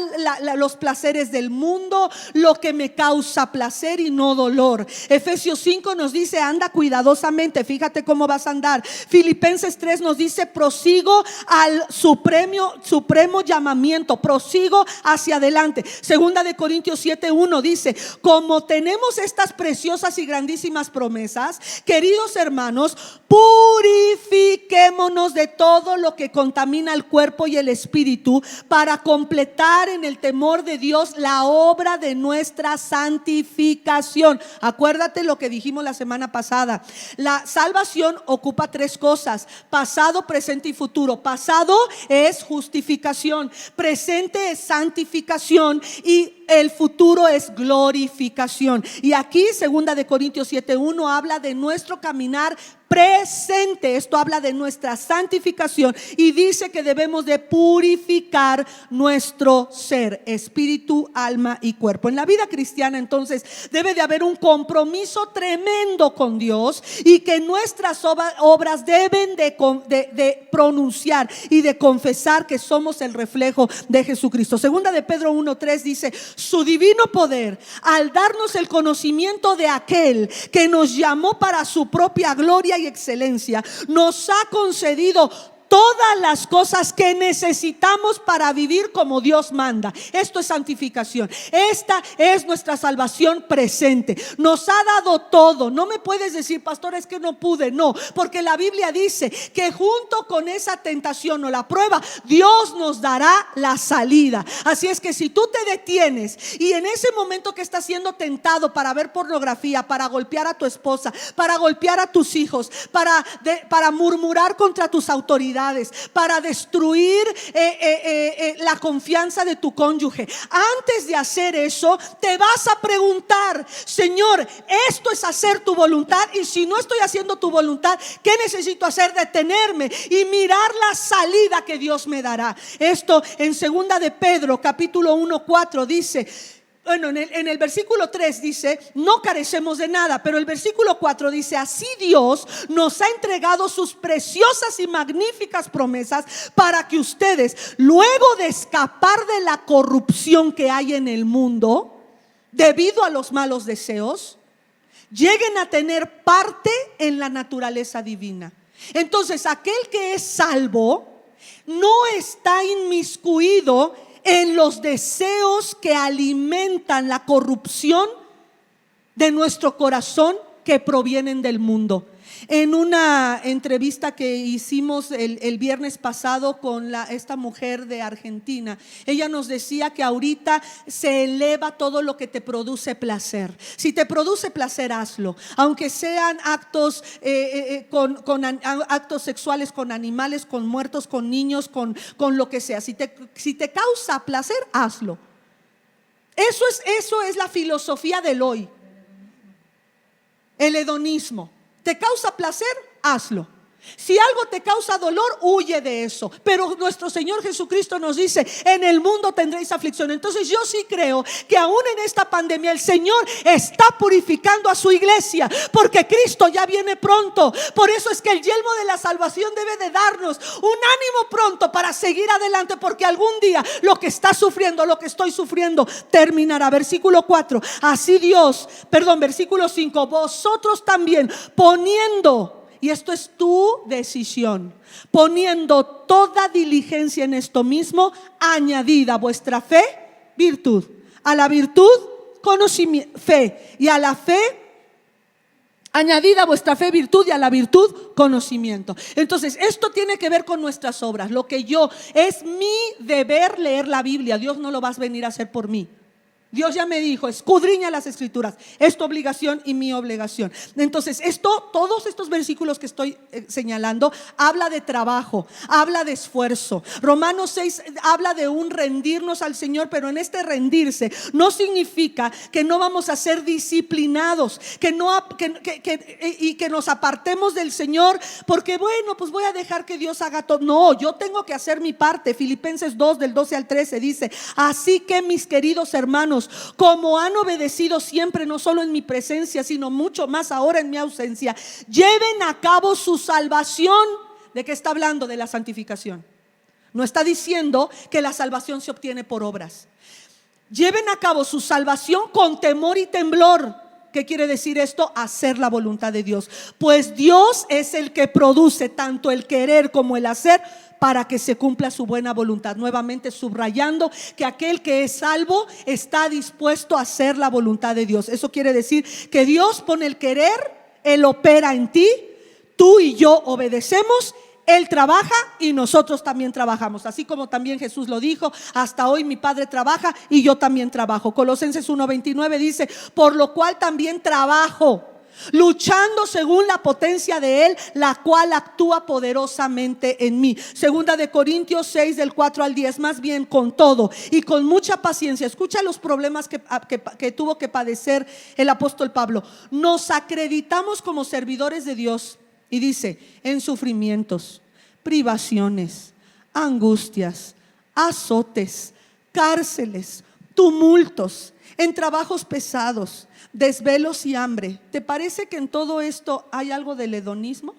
los placeres del mundo, lo que me causa placer y no dolor. Efesios 5 nos dice: anda cuidadosamente, fíjate cómo vas a andar. Filipenses 3 nos dice: prosigo al supremo llamamiento, prosigo hacia adelante. Segunda de Corintios 7:1 dice: como tenemos estas preciosas y grandísimas promesas, queridos hermanos, purifiquémonos de todo lo que contamina el cuerpo y el espíritu, para completar en el temor de Dios la obra de nuestra santificación. Acuérdate lo que dijimos la semana pasada. La salvación ocupa tres cosas: pasado, presente y futuro. Pasado es justificación, presente es santificación y el futuro es glorificación. Y aquí Segunda de Corintios 7:1 habla de nuestro caminar presente. Esto habla de nuestra santificación y dice que debemos de purificar nuestro ser, espíritu, alma y cuerpo. En la vida cristiana, entonces, debe de haber un compromiso tremendo con Dios, y que nuestras obras deben de pronunciar y de confesar que somos el reflejo de Jesucristo. Segunda de Pedro 1:3 dice: su divino poder, al darnos el conocimiento de aquel que nos llamó para su propia gloria y excelencia, nos ha concedido todas las cosas que necesitamos para vivir como Dios manda. Esto es santificación. Esta es nuestra salvación presente. Nos ha dado todo. No me puedes decir, pastor, es que no pude. No, porque la Biblia dice que junto con esa tentación o la prueba, Dios nos dará la salida. Así es que si tú te detienes y en ese momento que estás siendo tentado para ver pornografía, para golpear a tu esposa, para golpear a tus hijos, para murmurar contra tus autoridades, para destruir la confianza de tu cónyuge, antes de hacer eso te vas a preguntar: Señor, esto es hacer tu voluntad, y si no estoy haciendo tu voluntad, ¿qué necesito hacer? Detenerme y mirar la salida que Dios me dará. Esto en segunda de Pedro capítulo 1:4 dice, bueno, en el versículo 3 dice: no carecemos de nada, pero el versículo 4 dice: así Dios nos ha entregado sus preciosas y magníficas promesas para que ustedes, luego de escapar de la corrupción que hay en el mundo debido a los malos deseos, lleguen a tener parte en la naturaleza divina. Entonces, aquel que es salvo no está inmiscuido en los deseos que alimentan la corrupción de nuestro corazón, que provienen del mundo. En una entrevista que hicimos el viernes pasado con esta mujer de Argentina, ella nos decía que ahorita se eleva todo lo que te produce placer. Si te produce placer, hazlo, aunque sean actos actos sexuales con animales, con muertos, con niños, con lo que sea. Si te causa placer, hazlo. Eso es la filosofía del hoy. El hedonismo. ¿Te causa placer? Hazlo. Si algo te causa dolor, huye de eso. Pero nuestro Señor Jesucristo nos dice: en el mundo tendréis aflicción. Entonces yo sí creo que aún en esta pandemia el Señor está purificando a su iglesia, porque Cristo ya viene pronto. Por eso es que el yelmo de la salvación debe de darnos un ánimo pronto para seguir adelante, porque algún día lo que estás sufriendo, lo que estoy sufriendo, terminará. Versículo 4, versículo 5: vosotros también poniendo, y esto es tu decisión, poniendo toda diligencia en esto mismo, añadida vuestra fe, virtud. A la virtud, conocimiento, fe. Y a la fe, añadida vuestra fe, virtud. Y a la virtud, conocimiento. Entonces, esto tiene que ver con nuestras obras. Es mi deber leer la Biblia. Dios no lo vas a venir a hacer por mí. Dios ya me dijo: escudriña las escrituras, es tu obligación y mi obligación. Entonces todos estos versículos que estoy señalando habla de trabajo, habla de esfuerzo. Romanos 6 habla de un rendirnos al Señor, pero en este rendirse no significa que no vamos a ser disciplinados, y que nos apartemos del Señor porque bueno, pues voy a dejar que Dios haga todo. No, yo tengo que hacer mi parte. Filipenses 2 del 12 al 13 dice: así que, mis queridos hermanos, como han obedecido siempre, no solo en mi presencia, sino mucho más ahora en mi ausencia, lleven a cabo su salvación. ¿De qué está hablando? De la santificación. No está diciendo que la salvación se obtiene por obras. Lleven a cabo su salvación con temor y temblor. ¿Qué quiere decir esto? Hacer la voluntad de Dios. Pues Dios es el que produce tanto el querer como el hacer para que se cumpla su buena voluntad. Nuevamente subrayando que aquel que es salvo está dispuesto a hacer la voluntad de Dios. Eso quiere decir que Dios pone el querer, Él opera en ti, tú y yo obedecemos. Él trabaja y nosotros también trabajamos. Así como también Jesús lo dijo: hasta hoy mi Padre trabaja y yo también trabajo. Colosenses 1:29 dice: por lo cual también trabajo, luchando según la potencia de Él, la cual actúa poderosamente en mí. Segunda de Corintios 6 del 4 al 10: más bien con todo y con mucha paciencia. Escucha los problemas que tuvo que padecer el apóstol Pablo. Nos acreditamos como servidores de Dios Y dice, en sufrimientos, privaciones, angustias, azotes, cárceles, tumultos, en trabajos pesados, desvelos y hambre. ¿Te parece que en todo esto hay algo del hedonismo?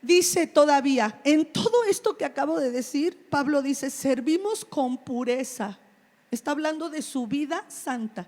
Dice todavía, en todo esto que acabo de decir, Pablo dice, servimos con pureza. Está hablando de su vida santa.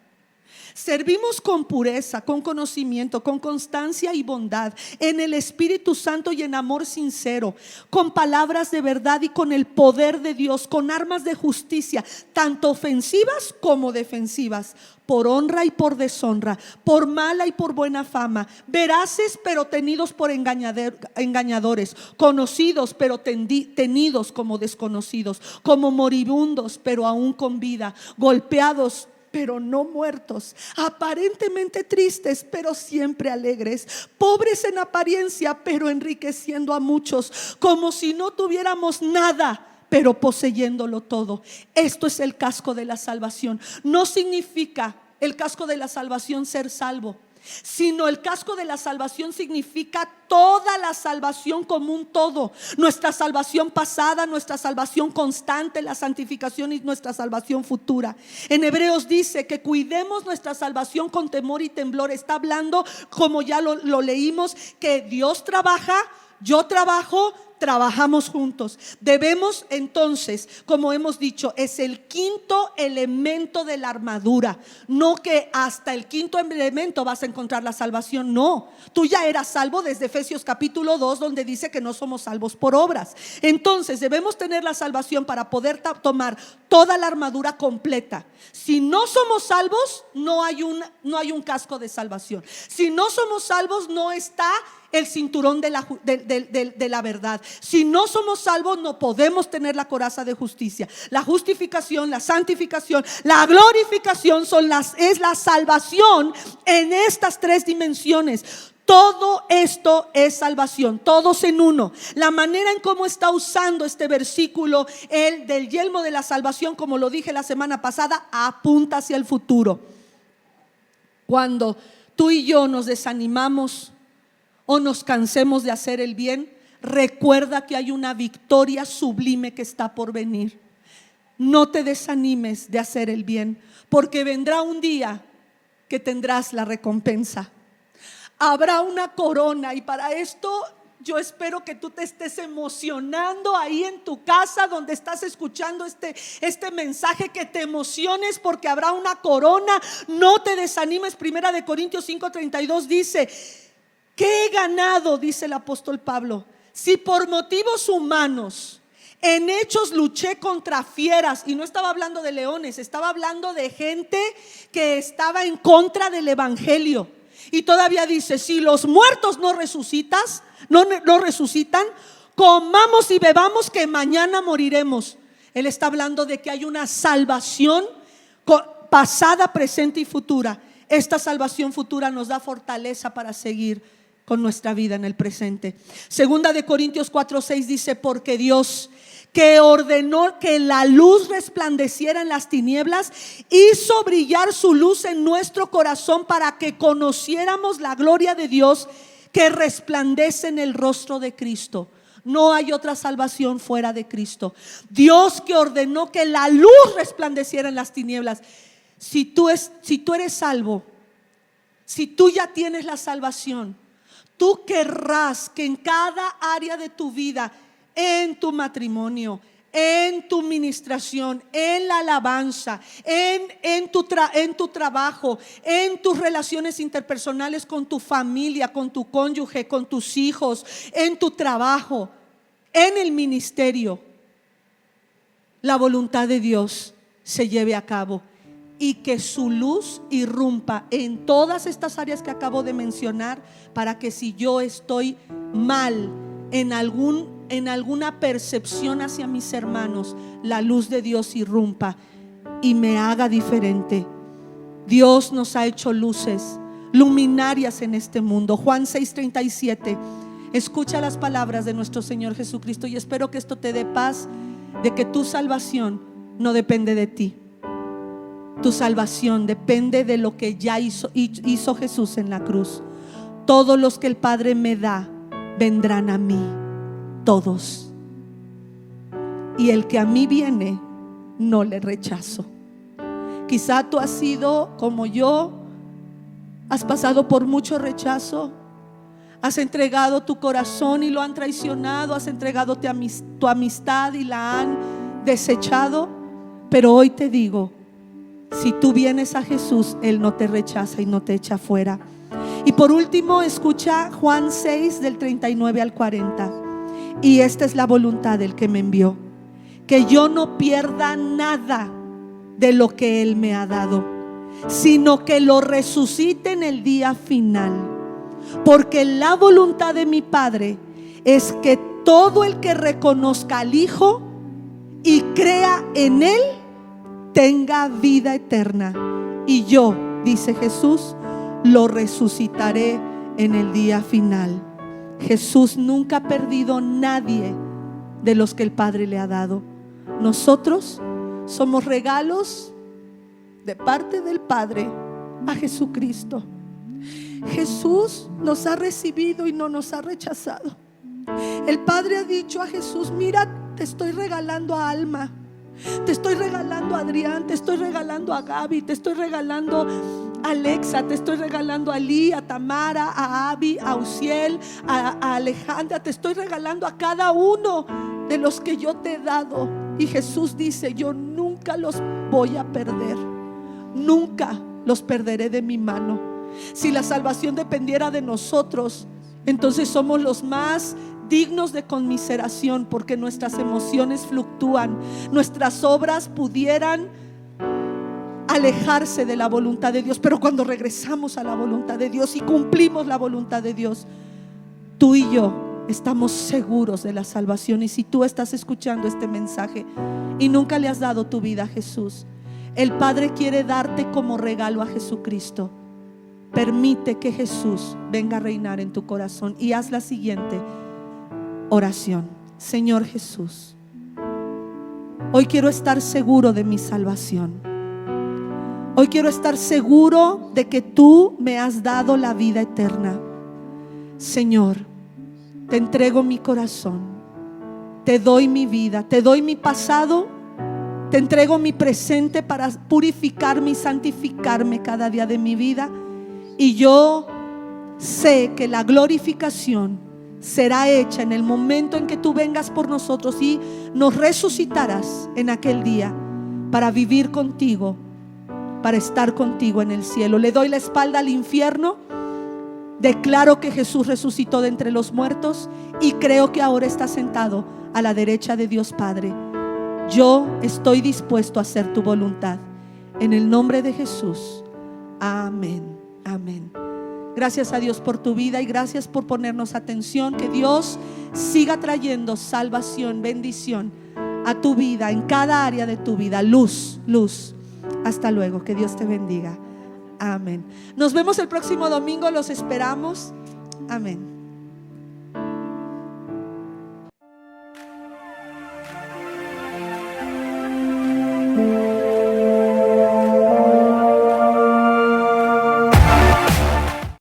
Servimos con pureza, con conocimiento, con constancia y bondad, en el Espíritu Santo y en amor sincero, con palabras de verdad y con el poder de Dios, con armas de justicia, tanto ofensivas como defensivas, por honra y por deshonra, por mala y por buena fama, veraces pero tenidos por engañadores, conocidos pero tenidos como desconocidos, como moribundos pero aún con vida, golpeados pero no muertos, aparentemente tristes pero siempre alegres, pobres en apariencia pero enriqueciendo a muchos, como si no tuviéramos nada pero poseyéndolo todo. Esto es el casco de la salvación. No significa el casco de la salvación ser salvo, sino el casco de la salvación significa toda la salvación como un todo. Nuestra salvación pasada, nuestra salvación constante, la santificación y nuestra salvación futura. En Hebreos dice que cuidemos nuestra salvación con temor y temblor. Está hablando, como ya lo leímos, que Dios trabaja, yo trabajo, trabajamos juntos. Debemos entonces, como hemos dicho, es el quinto elemento de la armadura. No que hasta el quinto elemento vas a encontrar la salvación. No, tú ya eras salvo desde Efesios capítulo 2, donde dice que no somos salvos por obras. Entonces debemos tener la salvación para poder tomar toda la armadura completa. Si no somos salvos, no hay un casco de salvación. Si no somos salvos, no está el cinturón de la verdad. Si no somos salvos, no podemos tener la coraza de justicia. La justificación, la santificación, la glorificación es la salvación en estas tres dimensiones. Todo esto es salvación, todos en uno. La manera en cómo está usando este versículo, el del yelmo de la salvación, como lo dije la semana pasada, apunta hacia el futuro. Cuando tú y yo nos desanimamos o nos cansemos de hacer el bien, recuerda que hay una victoria sublime que está por venir. No te desanimes de hacer el bien, porque vendrá un día que tendrás la recompensa. Habrá una corona, y para esto yo espero que tú te estés emocionando ahí en tu casa donde estás escuchando este mensaje, que te emociones porque habrá una corona. No te desanimes. Primera de Corintios 5:32 dice: ¿qué he ganado?, dice el apóstol Pablo, si por motivos humanos en hechos luché contra fieras. Y no estaba hablando de leones, estaba hablando de gente que estaba en contra del evangelio. Y todavía dice: si los muertos no resucitan, comamos y bebamos, que mañana moriremos. Él está hablando de que hay una salvación pasada, presente y futura. Esta salvación futura nos da fortaleza para seguir con nuestra vida en el presente. Segunda de Corintios 4:6 dice: porque Dios, que ordenó que la luz resplandeciera en las tinieblas, hizo brillar su luz en nuestro corazón para que conociéramos la gloria de Dios que resplandece en el rostro de Cristo. No hay otra salvación fuera de Cristo. Dios que ordenó que la luz resplandeciera en las tinieblas. Si tú eres salvo, si tú ya tienes la salvación, tú querrás que en cada área de tu vida, en tu matrimonio, en tu ministración, en la alabanza, en tu trabajo, en tus relaciones interpersonales con tu familia, con tu cónyuge, con tus hijos, en tu trabajo, en el ministerio, la voluntad de Dios se lleve a cabo y que su luz irrumpa en todas estas áreas que acabo de mencionar, para que si yo estoy mal en alguna percepción hacia mis hermanos, la luz de Dios irrumpa y me haga diferente. Dios nos ha hecho luces, luminarias en este mundo. Juan 6:37. Escucha las palabras de nuestro Señor Jesucristo, y espero que esto te dé paz, de que tu salvación no depende de ti. Tu salvación depende de lo que ya hizo Jesús en la cruz. Todos los que el Padre me da vendrán a mí, todos. Y el que a mí viene, no le rechazo. Quizá tú has sido como yo, has pasado por mucho rechazo, has entregado tu corazón y lo han traicionado, has entregado tu amistad y la han desechado. Pero hoy te digo, si tú vienes a Jesús, Él no te rechaza y no te echa fuera. Y por último, escucha Juan 6 del 39 al 40. Y esta es la voluntad del que me envió, que yo no pierda nada de lo que Él me ha dado, sino que lo resucite en el día final. Porque la voluntad de mi Padre es que todo el que reconozca al Hijo y crea en Él tenga vida eterna. Y yo, dice Jesús, lo resucitaré en el día final. Jesús nunca ha perdido nadie de los que el Padre le ha dado. Nosotros somos regalos de parte del Padre a Jesucristo. Jesús nos ha recibido y no nos ha rechazado. El Padre ha dicho a Jesús: mira, te estoy regalando a Alma, te estoy regalando a Adrián, te estoy regalando a Gaby, te estoy regalando a Alexa, te estoy regalando a Lee, a Tamara, a Abby, a Uciel, a Alejandra. Te estoy regalando a cada uno de los que yo te he dado. Y Jesús dice: yo nunca los voy a perder, nunca los perderé de mi mano. Si la salvación dependiera de nosotros, entonces somos los más dignos de conmiseración, porque nuestras emociones fluctúan, nuestras obras pudieran alejarse de la voluntad de Dios. Pero cuando regresamos a la voluntad de Dios y cumplimos la voluntad de Dios, tú y yo estamos seguros de la salvación. Y si tú estás escuchando este mensaje y nunca le has dado tu vida a Jesús, el Padre quiere darte como regalo a Jesucristo. Permite que Jesús venga a reinar en tu corazón y haz la siguiente oración: Señor Jesús, hoy quiero estar seguro de mi salvación. Hoy quiero estar seguro de que tú me has dado la vida eterna. Señor, te entrego mi corazón, te doy mi vida, te doy mi pasado, te entrego mi presente para purificarme y santificarme cada día de mi vida. Y yo sé que la glorificación será hecha en el momento en que tú vengas por nosotros y nos resucitarás en aquel día para vivir contigo, para estar contigo en el cielo. Le doy la espalda al infierno. Declaro que Jesús resucitó de entre los muertos y creo que ahora está sentado a la derecha de Dios Padre. Yo estoy dispuesto a hacer tu voluntad. En el nombre de Jesús. Amén. Amén. Gracias a Dios por tu vida y gracias por ponernos atención. Que Dios siga trayendo salvación, bendición a tu vida, en cada área de tu vida. Luz, luz. Hasta luego. Que Dios te bendiga. Amén. Nos vemos el próximo domingo. Los esperamos. Amén.